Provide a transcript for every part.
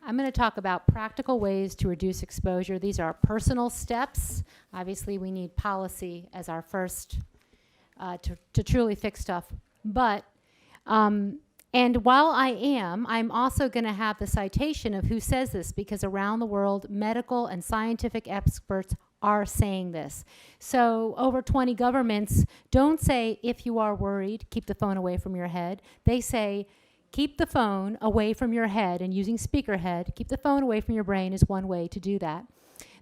I'm going to talk about practical ways to reduce exposure. These are personal steps. Obviously, we need policy as our first to truly fix stuff. But, and while I'm also going to have the citation of who says this, because around the world, medical and scientific experts are saying this. So over 20 governments don't say, if you are worried, keep the phone away from your head. They say, keep the phone away from your head, and using speakerhead, keep the phone away from your brain is one way to do that.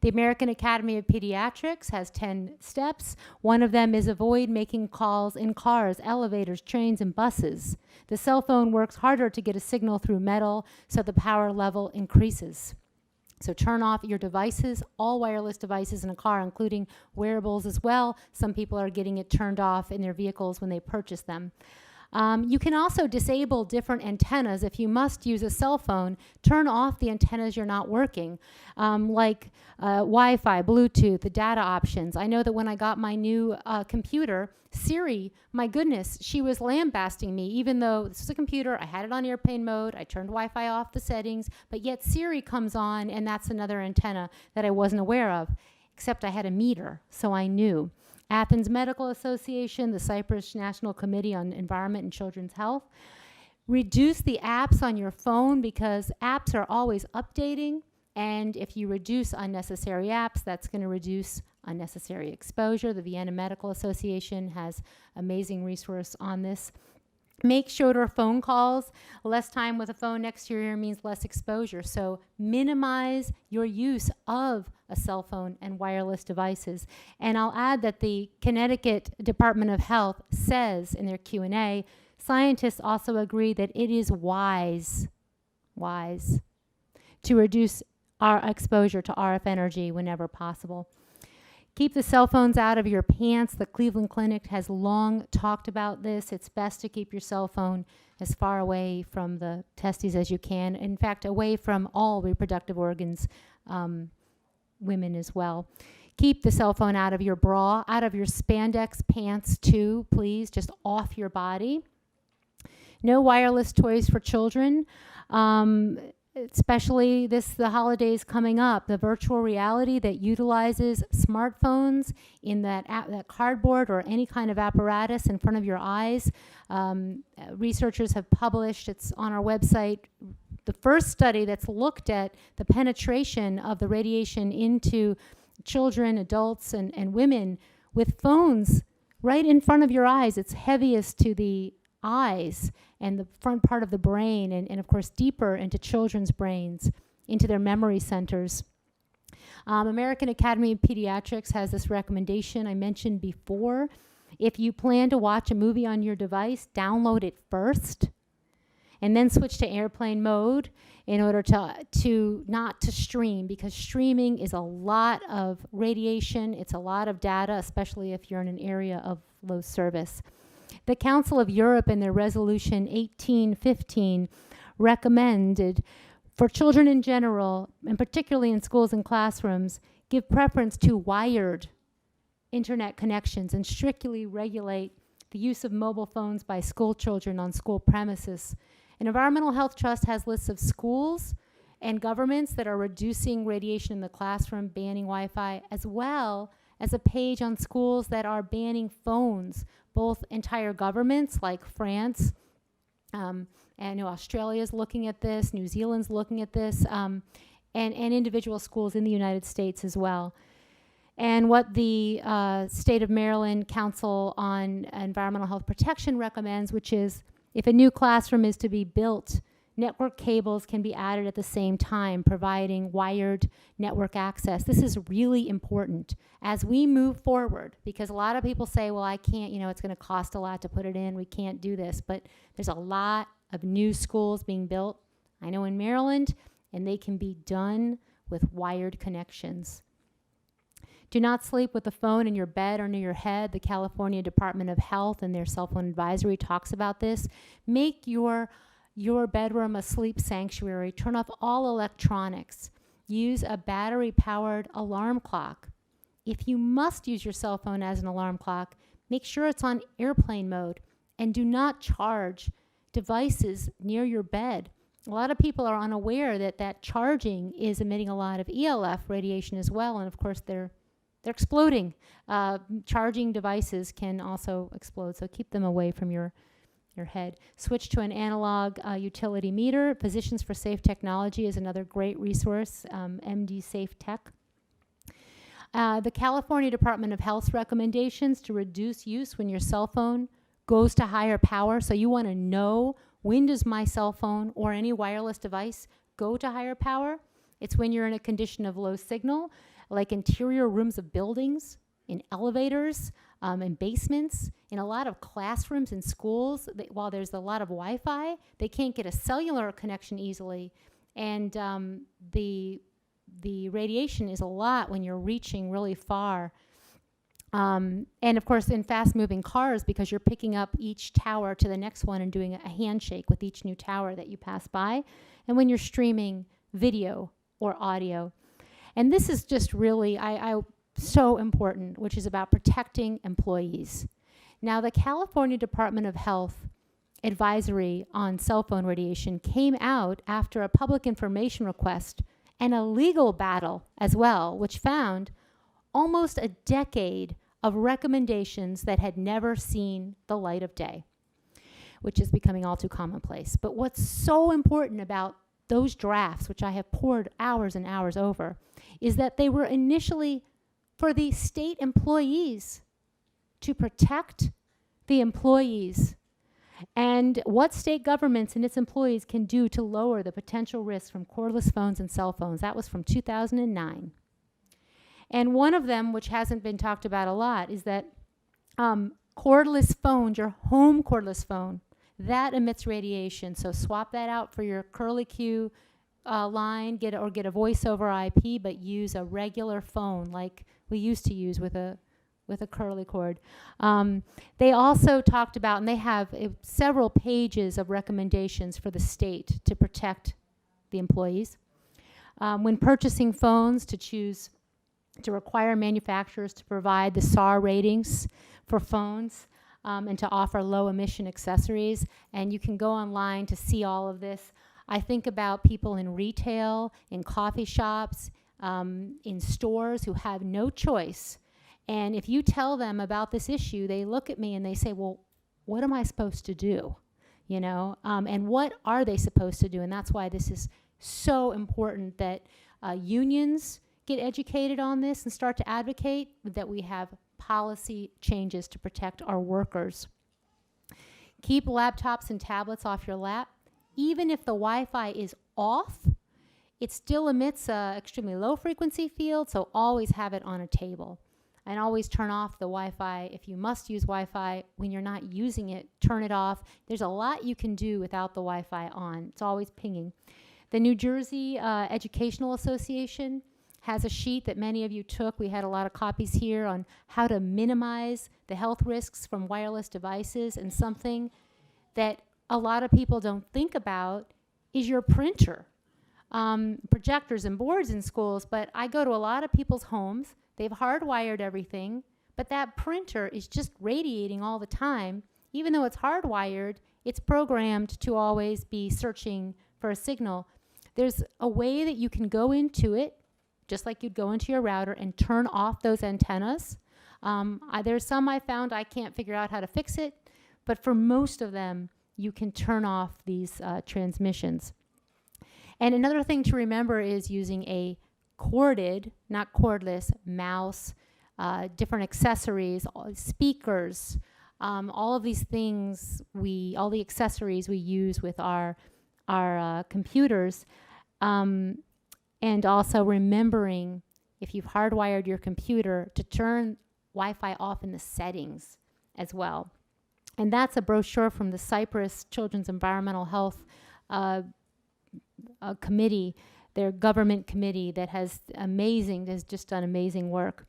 The American Academy of Pediatrics has 10 steps. One of them is avoid making calls in cars, elevators, trains, and buses. The cell phone works harder to get a signal through metal, so the power level increases. So turn off your devices, all wireless devices in a car, including wearables as well. Some people are getting it turned off in their vehicles when they purchase them. You can also disable different antennas. If you must use a cell phone, turn off the antennas you're not working, like Wi-Fi, Bluetooth, the data options. I know that when I got my new computer, Siri, my goodness, she was lambasting me, even though this was a computer, I had it on airplane mode, I turned Wi-Fi off the settings, but yet Siri comes on, and that's another antenna that I wasn't aware of, except I had a meter, so I knew. Athens Medical Association, the Cyprus National Committee on Environment and Children's Health. Reduce the apps on your phone, because apps are always updating, and if you reduce unnecessary apps, that's going to reduce unnecessary exposure. The Vienna Medical Association has amazing resource on this. Make shorter phone calls. Less time with a phone next to your ear means less exposure. So minimize your use of a cell phone and wireless devices. And I'll add that the Connecticut Department of Health says in their Q&A, scientists also agree that it is wise to reduce our exposure to RF energy whenever possible. Keep the cell phones out of your pants. The Cleveland Clinic has long talked about this. It's best to keep your cell phone as far away from the testes as you can. In fact, away from all reproductive organs, women as well. Keep the cell phone out of your bra, out of your spandex pants too, please, just off your body. No wireless toys for children. Especially the holidays coming up, the virtual reality that utilizes smartphones in that cardboard or any kind of apparatus in front of your eyes. Researchers have published, it's on our website, the first study that's looked at the penetration of the radiation into children, adults, and women with phones right in front of your eyes. It's heaviest to the eyes and the front part of the brain, and of course deeper into children's brains, into their memory centers. American Academy of Pediatrics has this recommendation I mentioned before. If you plan to watch a movie on your device, download it first and then switch to airplane mode in order to not to stream, because streaming is a lot of radiation, it's a lot of data, especially if you're in an area of low service. The Council of Europe in their resolution 1815 recommended for children in general, and particularly in schools and classrooms, give preference to wired internet connections and strictly regulate the use of mobile phones by school children on school premises. An Environmental Health Trust has lists of schools and governments that are reducing radiation in the classroom, banning Wi-Fi, as well as a page on schools that are banning phones, both entire governments like France, and I know Australia's looking at this, New Zealand's looking at this, and individual schools in the United States as well. And what the State of Maryland Council on Environmental Health Protection recommends, which is if a new classroom is to be built, network cables can be added at the same time, providing wired network access. This is really important as we move forward, because a lot of people say, well, I can't, it's going to cost a lot to put it in. We can't do this. But there's a lot of new schools being built, I know in Maryland, and they can be done with wired connections. Do not sleep with the phone in your bed or near your head. The California Department of Health and their cell phone advisory talks about this. Make your bedroom a sleep sanctuary. Turn off all electronics. Use a battery-powered alarm clock. If you must use your cell phone as an alarm clock, make sure it's on airplane mode, and do not charge devices near your bed. A lot of people are unaware that that charging is emitting a lot of ELF radiation as well, and of course they're exploding. Charging devices can also explode, so keep them away from your head. Switch to an analog utility meter. Positions for Safe Technology is another great resource, MD Safe Tech. The California Department of Health's recommendations to reduce use when your cell phone goes to higher power. So you want to know, when does my cell phone or any wireless device go to higher power? It's when you're in a condition of low signal, like interior rooms of buildings, in elevators, in basements, in a lot of classrooms in schools. While there's a lot of Wi-Fi, they can't get a cellular connection easily. And the radiation is a lot when you're reaching really far. And of course, in fast-moving cars, because you're picking up each tower to the next one and doing a handshake with each new tower that you pass by. And when you're streaming video or audio. And this is just really so important, which is about protecting employees. Now, the California Department of Health advisory on cell phone radiation came out after a public information request and a legal battle as well, which found almost a decade of recommendations that had never seen the light of day, which is becoming all too commonplace. But what's so important about those drafts, which I have poured hours and hours over, is that they were initially for the state employees, to protect the employees and what state governments and its employees can do to lower the potential risks from cordless phones and cell phones. That was from 2009. And one of them, which hasn't been talked about a lot, is that cordless phones, your home cordless phone, that emits radiation. So swap that out for your curlicue line, get a voice over IP, but use a regular phone like we used to use with a curly cord. They also talked about, and they have several pages of recommendations for the state to protect the employees. When purchasing phones, to require manufacturers to provide the SAR ratings for phones and to offer low emission accessories. And you can go online to see all of this. I think about people in retail, in coffee shops, in stores who have no choice. And if you tell them about this issue, they look at me and they say, well, what am I supposed to do? You know, and what are they supposed to do? And that's why this is so important that unions get educated on this and start to advocate, that we have policy changes to protect our workers. Keep laptops and tablets off your lap. Even if the Wi-Fi is off, it still emits an extremely low frequency field, so always have it on a table. And always turn off the Wi-Fi. If you must use Wi-Fi, when you're not using it, turn it off. There's a lot you can do without the Wi-Fi on. It's always pinging. The New Jersey Educational Association has a sheet that many of you took. We had a lot of copies here on how to minimize the health risks from wireless devices, and something that a lot of people don't think about is your printer. Projectors and boards in schools, but I go to a lot of people's homes. They've hardwired everything, but that printer is just radiating all the time. Even though it's hardwired, it's programmed to always be searching for a signal. There's a way that you can go into it, just like you'd go into your router, and turn off those antennas. There's some I found I can't figure out how to fix it, but for most of them, you can turn off these transmissions. And another thing to remember is using a corded, not cordless, mouse, different accessories, speakers, all of these things, all the accessories we use with our computers, and also remembering, if you've hardwired your computer, to turn Wi-Fi off in the settings as well. And that's a brochure from the Cyprus Children's Environmental Health Committee, their government committee that has just done amazing work.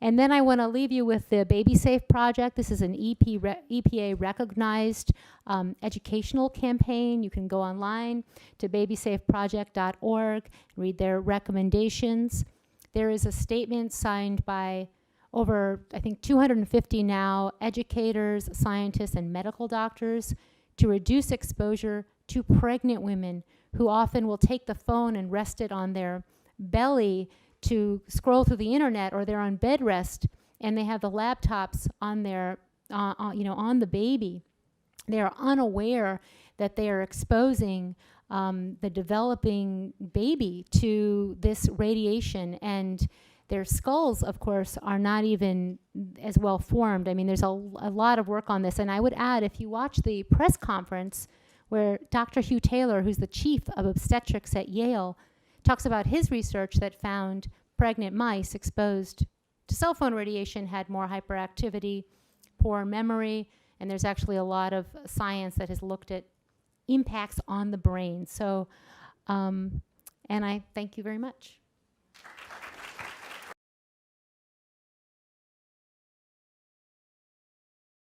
And then I want to leave you with the Baby Safe Project. This is an EPA recognized educational campaign. You can go online to babysafeproject.org, read their recommendations. There is a statement signed by over, I think, 250 now educators, scientists, and medical doctors to reduce exposure to pregnant women who often will take the phone and rest it on their belly to scroll through the internet, or they're on bed rest and they have the laptops on their, on the baby. They are unaware that they are exposing the developing baby to this radiation, and their skulls, of course, are not even as well formed. I mean, there's a lot of work on this. And I would add, if you watch the press conference where Dr. Hugh Taylor, who's the chief of obstetrics at Yale, talks about his research that found pregnant mice exposed to cell phone radiation had more hyperactivity, poor memory, and there's actually a lot of science that has looked at impacts on the brain. So, and I thank you very much.